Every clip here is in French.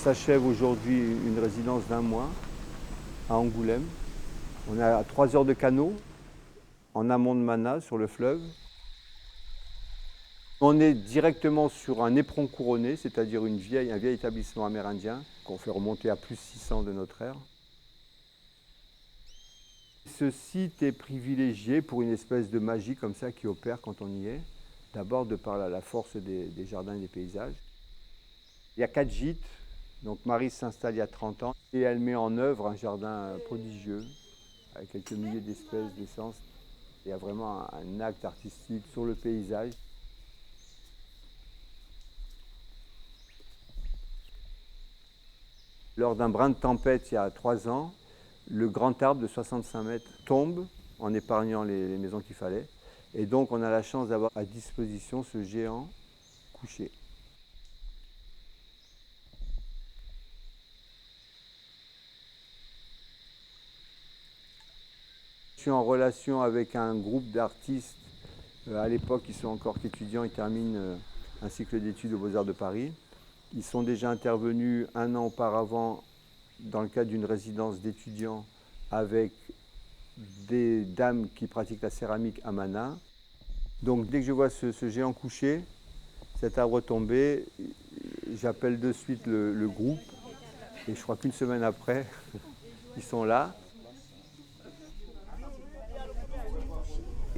s'achève aujourd'hui une résidence d'1 mois à Angoulême. On est à 3 heures de canot, en amont de Mana, sur le fleuve. On est directement sur un éperon couronné, c'est-à-dire un vieil établissement amérindien qu'on fait remonter à plus 600 de notre ère. Ce site est privilégié pour une espèce de magie comme ça qui opère quand on y est. D'abord de par la force des jardins et des paysages. Il y a 4 gîtes, donc Marie s'installe il y a 30 ans et elle met en œuvre un jardin prodigieux avec quelques milliers d'espèces d'essences. Il y a vraiment un acte artistique sur le paysage. Lors d'un brin de tempête il y a 3 ans, le grand arbre de 65 mètres tombe en épargnant les maisons qu'il fallait. Et donc on a la chance d'avoir à disposition ce géant couché. Je suis en relation avec un groupe d'artistes. À l'époque, ils sont encore qu'étudiants, ils terminent un cycle d'études aux Beaux-Arts de Paris. Ils sont déjà intervenus 1 an auparavant dans le cadre d'une résidence d'étudiants avec des dames qui pratiquent la céramique à Mana. Donc dès que je vois ce géant couché, cet arbre tombé, j'appelle de suite le groupe et je crois qu'une semaine après, ils sont là.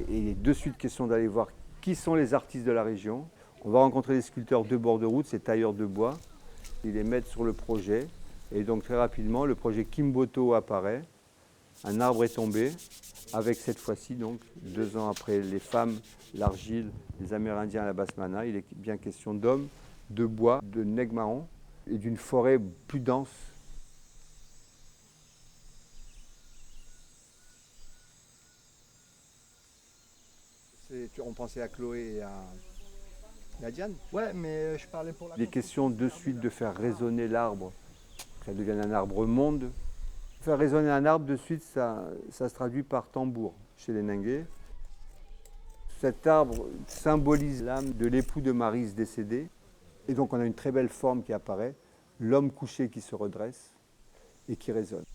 Et il est de suite question d'aller voir qui sont les artistes de la région. On va rencontrer des sculpteurs de bord de route, ces tailleurs de bois. Ils les mettent sur le projet. Et donc très rapidement, le projet Kimboto apparaît. Un arbre est tombé, avec cette fois-ci, donc 2 ans après les femmes, l'argile, les Amérindiens à la Basse-Mana, il est bien question d'hommes, de bois, de nègres marrons et d'une forêt plus dense. On pensait à Chloé et à Diane. Ouais, mais je parlais pour la... Il est question de suite de faire résonner l'arbre, qu'elle devienne un arbre monde. Faire résonner un arbre de suite, ça se traduit par tambour chez les Ningués. Cet arbre symbolise l'âme de l'époux de Maryse décédé. Et donc on a une très belle forme qui apparaît, l'homme couché qui se redresse et qui résonne.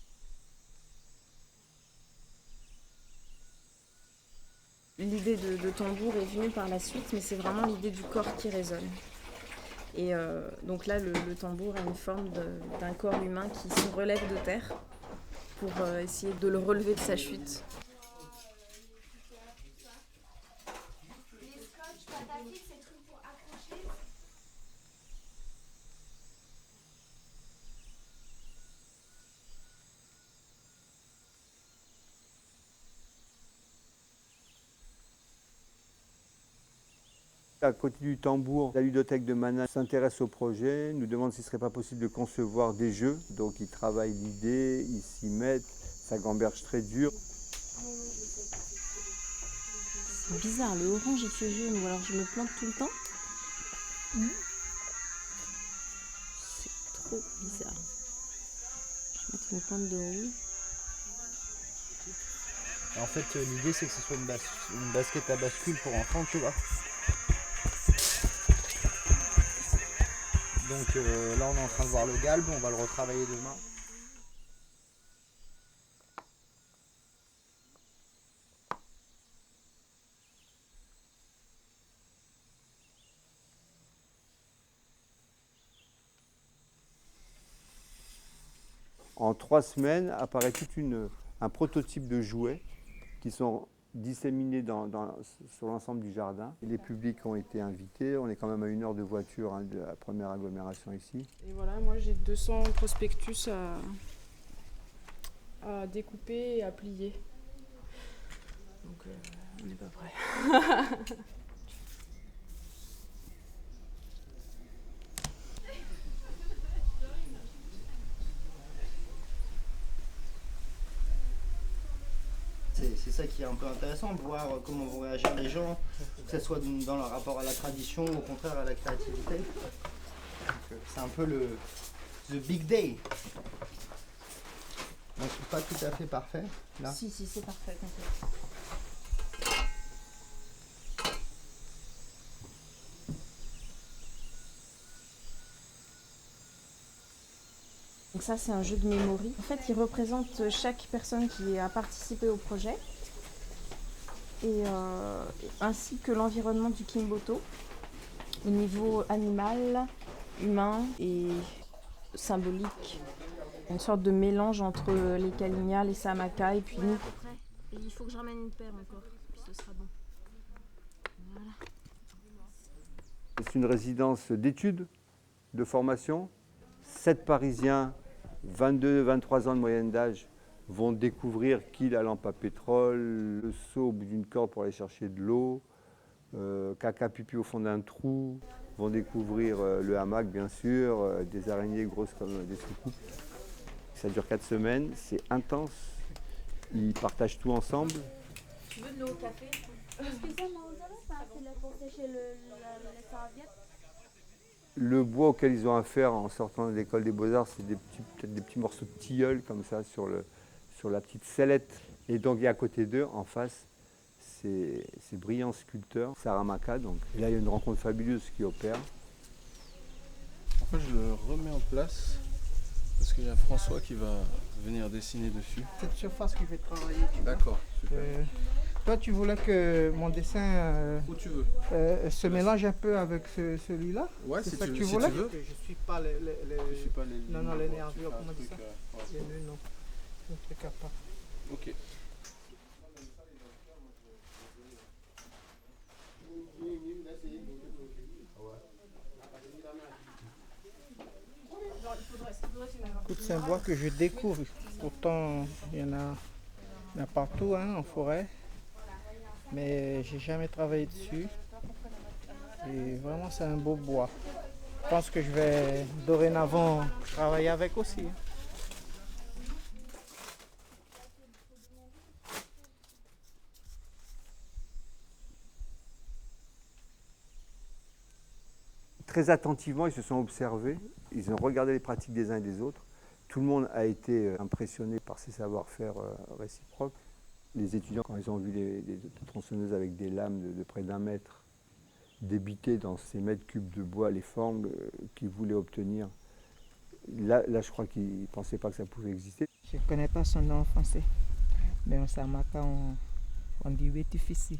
L'idée de tambour est venue par la suite, mais c'est vraiment l'idée du corps qui résonne. Et donc là, le tambour a une forme d'un corps humain qui se relève de terre pour essayer de le relever de sa chute. À côté du tambour, la ludothèque de Mana s'intéresse au projet, nous demande s'il ne serait pas possible de concevoir des jeux. Donc ils travaillent l'idée, ils s'y mettent, ça gamberge très dur. C'est bizarre, le orange et le jaune, ou alors je me plante tout le temps. C'est trop bizarre. Je vais mettre une pointe de rouge. En fait, l'idée c'est que ce soit une basket à bascule pour enfants, tu vois. Donc là on est en train de voir le galbe, on va le retravailler demain. En 3 semaines apparaît un prototype de jouets qui sont disséminés sur l'ensemble du jardin. Les publics ont été invités, on est quand même à 1 heure de voiture de la première agglomération ici. Et voilà, moi j'ai 200 prospectus à découper et à plier. Donc on n'est pas prêt. C'est ça qui est un peu intéressant, de voir comment vont réagir les gens, que ce soit dans leur rapport à la tradition ou au contraire à la créativité. C'est un peu the big day. Donc c'est pas tout à fait parfait là. Si, c'est parfait, complètement. Donc ça, c'est un jeu de memory. En fait, il représente chaque personne qui a participé au projet, et ainsi que l'environnement du Kimboto, au niveau animal, humain et symbolique. Une sorte de mélange entre les Kalinia, les Samaka et puis nous. Et il faut que je ramène une paire encore, puis ce sera bon. Voilà. C'est une résidence d'études, de formation. 7 Parisiens, 22-23 ans de moyenne d'âge, vont découvrir qui la lampe à pétrole, le seau au bout d'une corde pour aller chercher de l'eau, caca pipi au fond d'un trou, vont découvrir le hamac bien sûr, des araignées grosses comme des soucoupes. Ça dure 4 semaines, c'est intense. Ils partagent tout ensemble. Tu veux de l'eau au café? Excusez-moi, vous avez pas assez de pour sécher les serviettes? Le bois auquel ils ont affaire en sortant de l'école des Beaux-Arts, c'est peut-être des petits morceaux de tilleul comme ça sur la petite sellette. Et donc, il y a à côté d'eux, en face, ces brillants sculpteurs, Saramaka. Donc. Et là, il y a une rencontre fabuleuse qui opère. En fait, je le remets en place parce qu'il y a François qui va venir dessiner dessus. Cette surface que je vais travailler. D'accord, super. Toi, tu voulais que mon dessin Où tu veux. se mélange un peu avec celui-là? Ouais, C'est si ça tu que veux. tu Si voulais? tu veux. Je suis pas les... Je suis pas les Non, non, lignes, les tu nervures, fais un comment on dit truc, ça? ouais. Les nœuds, non. Je ne suis capable. Ok. Écoute, c'est un bois que je découvre. Pourtant, il y en a partout hein, en forêt. Mais j'ai jamais travaillé dessus. Et vraiment, c'est un beau bois. Je pense que je vais dorénavant travailler avec aussi. Très attentivement, ils se sont observés, ils ont regardé les pratiques des uns et des autres. Tout le monde a été impressionné par ces savoir-faire réciproques. Les étudiants, quand ils ont vu les tronçonneuses avec des lames de près d'1 mètre, débiter dans ces mètres cubes de bois les formes qu'ils voulaient obtenir, là je crois qu'ils ne pensaient pas que ça pouvait exister. Je ne connais pas son nom en français, mais en Samaka, on dit Wetifici.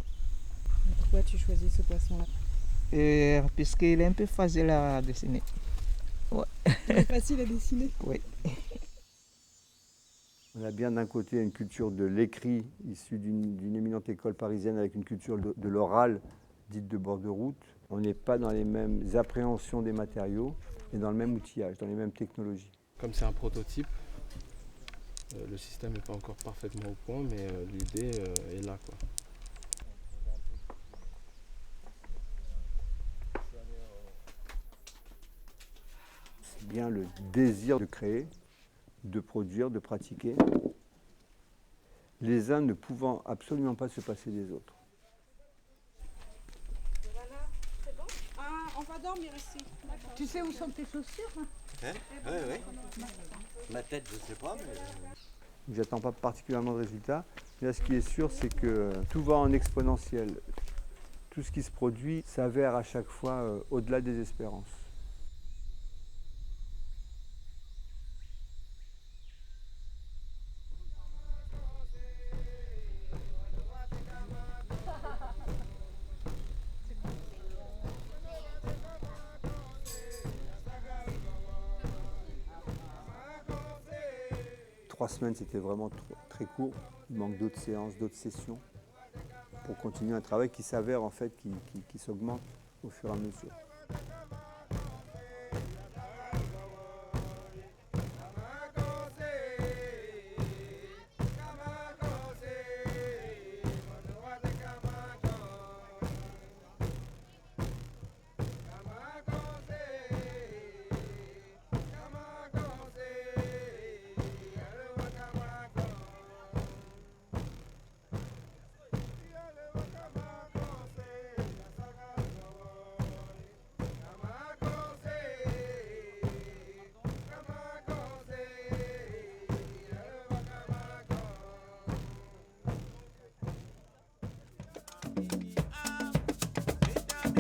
Pourquoi tu choisis ce poisson-là? Puisqu'il est un peu facile à dessiner. C'est facile à dessiner. Oui. On a bien d'un côté une culture de l'écrit issue d'une éminente école parisienne avec une culture de l'oral dite de bord de route. On n'est pas dans les mêmes appréhensions des matériaux et dans le même outillage, dans les mêmes technologies. Comme c'est un prototype, le système n'est pas encore parfaitement au point, mais l'idée est là, quoi. C'est bien le désir de créer, de produire, de pratiquer, les uns ne pouvant absolument pas se passer des autres. On va dormir ici. Tu sais où sont tes chaussures? Hein? Oui. Ma tête, je ne sais pas, mais... J'attends pas particulièrement de résultats, mais là, ce qui est sûr, c'est que tout va en exponentiel. Tout ce qui se produit s'avère à chaque fois au-delà des espérances. Trois semaines, c'était vraiment très court. Il manque d'autres séances, d'autres sessions pour continuer un travail qui s'avère en fait, qui s'augmente au fur et à mesure.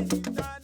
Digital